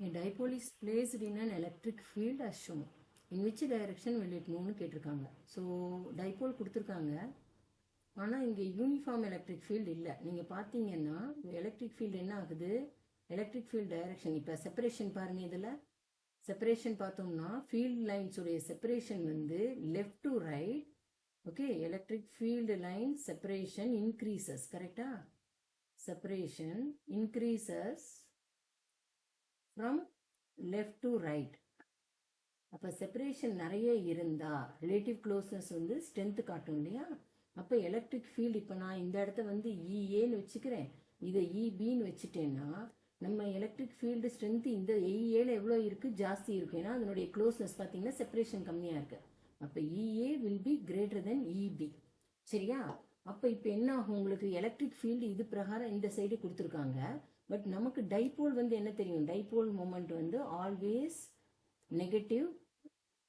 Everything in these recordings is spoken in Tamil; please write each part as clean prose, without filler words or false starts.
A dipole is placed in an electric field as shown. In which direction will it move? கேட்டிருக்காங்க. ஸோ டைபோல் கொடுத்துருக்காங்க, ஆனால் இங்கே யூனிஃபார்ம் எலக்ட்ரிக் ஃபீல்டு இல்லை. நீங்கள் பார்த்தீங்கன்னா எலக்ட்ரிக் ஃபீல்டு என்ன ஆகுது, எலக்ட்ரிக் ஃபீல்டு டைரக்ஷன் இப்போ செப்பரேஷன் பாருங்கள். இதில் செப்பரேஷன் பார்த்தோம்னா ஃபீல்ட் லைன்ஸுடைய செப்பரேஷன் வந்து left to right. Okay, electric field line separation increases. கரெக்டா? Separation increases from left to right. அப்போ செப்பரேஷன் நிறைய இருந்தால் ரிலேட்டிவ் க்ளோஸ்னஸ் வந்து ஸ்ட்ரென்த்து காட்டும் இல்லையா? அப்போ எலக்ட்ரிக் ஃபீல்டு இப்போ நான் இந்த இடத்த வந்து இஏன்னு வச்சுக்கிறேன், இதை இபின்னு வச்சுட்டேன்னா நம்ம எலக்ட்ரிக் ஃபீல்டு ஸ்ட்ரென்த்து இந்த இஏல எவ்வளோ இருக்குது, ஜாஸ்தி இருக்கும். ஏன்னா அதனுடைய க்ளோஸ்னஸ் பார்த்தீங்கன்னா செப்பரேஷன் கம்மியாக இருக்குது. அப்போ E A will be greater than E B. சரியா? அப்போ இப்போ என்ன ஆகும், உங்களுக்கு எலக்ட்ரிக் ஃபீல்டு இது பிரகாரம் இந்த சைடு கொடுத்துருக்காங்க. பட் நமக்கு டைபோல் வந்து என்ன தெரியும், டைபோல் மொமெண்ட் வந்து always negative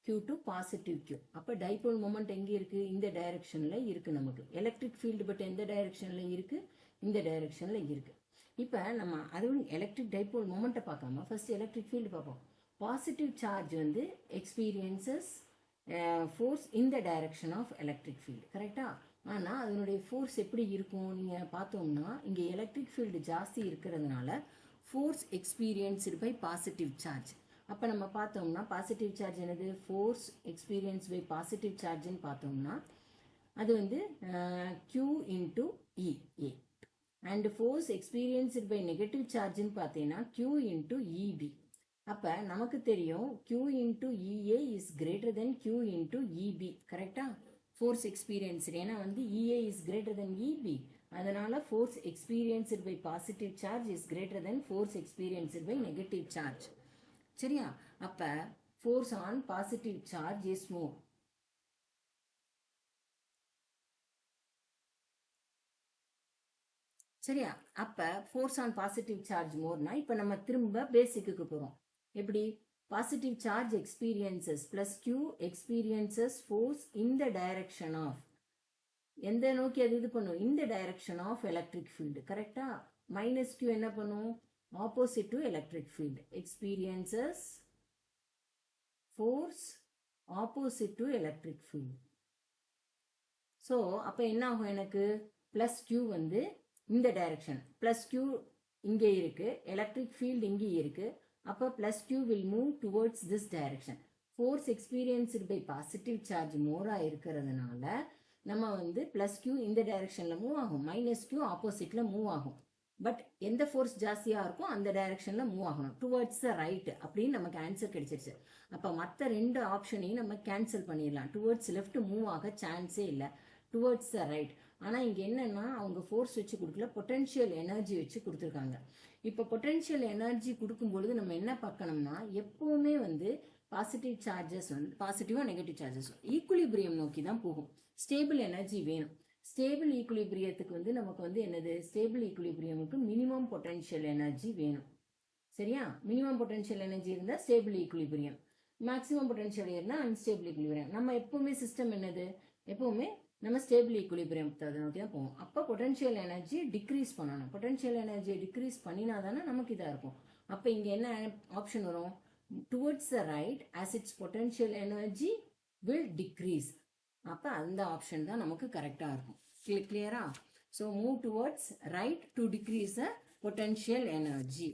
q to positive q. அப்போ டைபோல் மொமெண்ட் எங்கே இருக்குது, இந்த டைரக்ஷனில் இருக்குது நமக்கு. எலக்ட்ரிக் ஃபீல்டு பட் எந்த டைரக்ஷனில் இருக்குது, இந்த டைரக்ஷனில் இருக்குது. இப்போ நம்ம அதுவும் எலக்ட்ரிக் டைபோல் மொமெண்ட்டை பார்க்காம ஃபர்ஸ்ட் எலக்ட்ரிக் ஃபீல்டு பார்ப்போம். பாசிட்டிவ் சார்ஜ் வந்து experiences force in the direction of electric field. கரெக்டாக? ஆனால் அதனுடைய ஃபோர்ஸ் எப்படி இருக்கும் நீங்கள் பார்த்தோம்னா, இங்கே எலக்ட்ரிக் ஃபீல்டு ஜாஸ்தி இருக்கிறதுனால force experienced by positive charge. அப்போ நம்ம பார்த்தோம்னா பாசிட்டிவ் சார்ஜ் என்னது, ஃபோர்ஸ் எக்ஸ்பீரியன்ஸ் பை பாசிட்டிவ் சார்ஜ்னு பார்த்தோம்னா அது வந்து Q into E A. And force experienced by negative சார்ஜ்னு பார்த்தீங்கன்னா Q இன்ட்டு இபி. அப்போ நமக்கு தெரியும் Q into E A is greater than Q into E B. கரெக்டா? ஃபோர்ஸ் எக்ஸ்பீரியன்ஸ்டு, ஏன்னா வந்து E A is greater than E B, அதனால force experienced by positive charge is greater than force experienced by negative charge. சரியா? அப்போ force on positive charge is more. சரியா? அப்போ force on positive charge Morna இப்போ நம்ம திரும்ப பேசிக்கு போகிறோம். எப்படி? Positive charge experiences plus Q experiences force in the direction of, எந்த நோக்கி அது இது பண்ணும், இந்த டைரக்ஷன் ஆஃப் எலக்ட்ரிக் ஃபீல்டு. கரெக்டா? மைனஸ் Q என்ன பண்ணும், opposite to electric field. Experiences force opposite to electric field. So அப்போ என்ன ஆகும், எனக்கு பிளஸ் Q வந்து இந்த டைரக்ஷன், பிளஸ் Q இங்கே இருக்கு, எலக்ட்ரிக் ஃபீல்டு இங்கே இருக்கு. அப்போ plus Q will move towards this direction. Force experienced by positive charge மோராக இருக்கிறதுனால நம்ம வந்து plus Q இந்த டைரக்ஷனில் மூவ் ஆகும், மைனஸ் Q ஆப்போசிட்டில் மூவ் ஆகும். பட் எந்த ஃபோர்ஸ் ஜாஸ்தியாக இருக்கும் அந்த டைரக்ஷனில் மூவ் ஆகணும், டுவர்ட்ஸ் த ரைட் அப்படின்னு நமக்கு ஆன்சர் கிடைச்சிருச்சு. அப்போ மற்ற ரெண்டு ஆப்ஷனையும் நம்ம கேன்சல் பண்ணிடலாம். டுவர்ட்ஸ் லெஃப்ட் மூவ் ஆக சான்ஸே இல்லை, டுவர்ட்ஸ் த ரைட். ஆனால் இங்கே என்னென்னா அவங்க ஃபோர்ஸ் வச்சு கொடுக்கல, பொட்டென்ஷியல் எனர்ஜி வச்சு கொடுத்துருக்காங்க. இப்போ பொட்டென்ஷியல் எனர்ஜி கொடுக்கும்பொழுது நம்ம என்ன பார்க்கணும்னா, எப்போவுமே வந்து பாசிட்டிவ் சார்ஜஸ் வந்து பாசிட்டிவாக நெகட்டிவ் சார்ஜஸ் ஈக்குலிபிரியம் நோக்கி தான் போகும். ஸ்டேபிள் எனர்ஜி வேணும். ஸ்டேபிள் ஈக்குலிபிரியத்துக்கு வந்து நமக்கு வந்து என்னது, ஸ்டேபிள் ஈக்குலிபிரியமுக்கு மினிமம் பொட்டென்ஷியல் எனர்ஜி வேணும். சரியா? மினிமம் பொட்டென்ஷியல் எனர்ஜி இருந்தால் ஸ்டேபிள் ஈக்குலிபிரியம், மேக்ஸிமம் பொட்டென்ஷியல் இருந்தால் அன்ஸ்டேபிள் ஈக்குலிபிரியம். நம்ம எப்பவுமே சிஸ்டம் என்னது, எப்பவுமே நம்ம ஸ்டேபிள் ஈக்குலிபிரியம் நோக்கி தான் போவோம். அப்போ பொட்டென்ஷியல் எனர்ஜி டிக்ரீஸ் பண்ணணும். பொட்டென்ஷியல் எனர்ஜியை டிக்ரீஸ் பண்ணினா தானே நமக்கு இதாக இருக்கும். அப்போ இங்கே என்ன ஆப்ஷன் வரும், towards the right as it's potential energy will decrease. அப்போ அந்த ஆப்ஷன் தான் நமக்கு கரெக்டாக இருக்கும். கிளியரா? So move towards right to decrease the potential energy.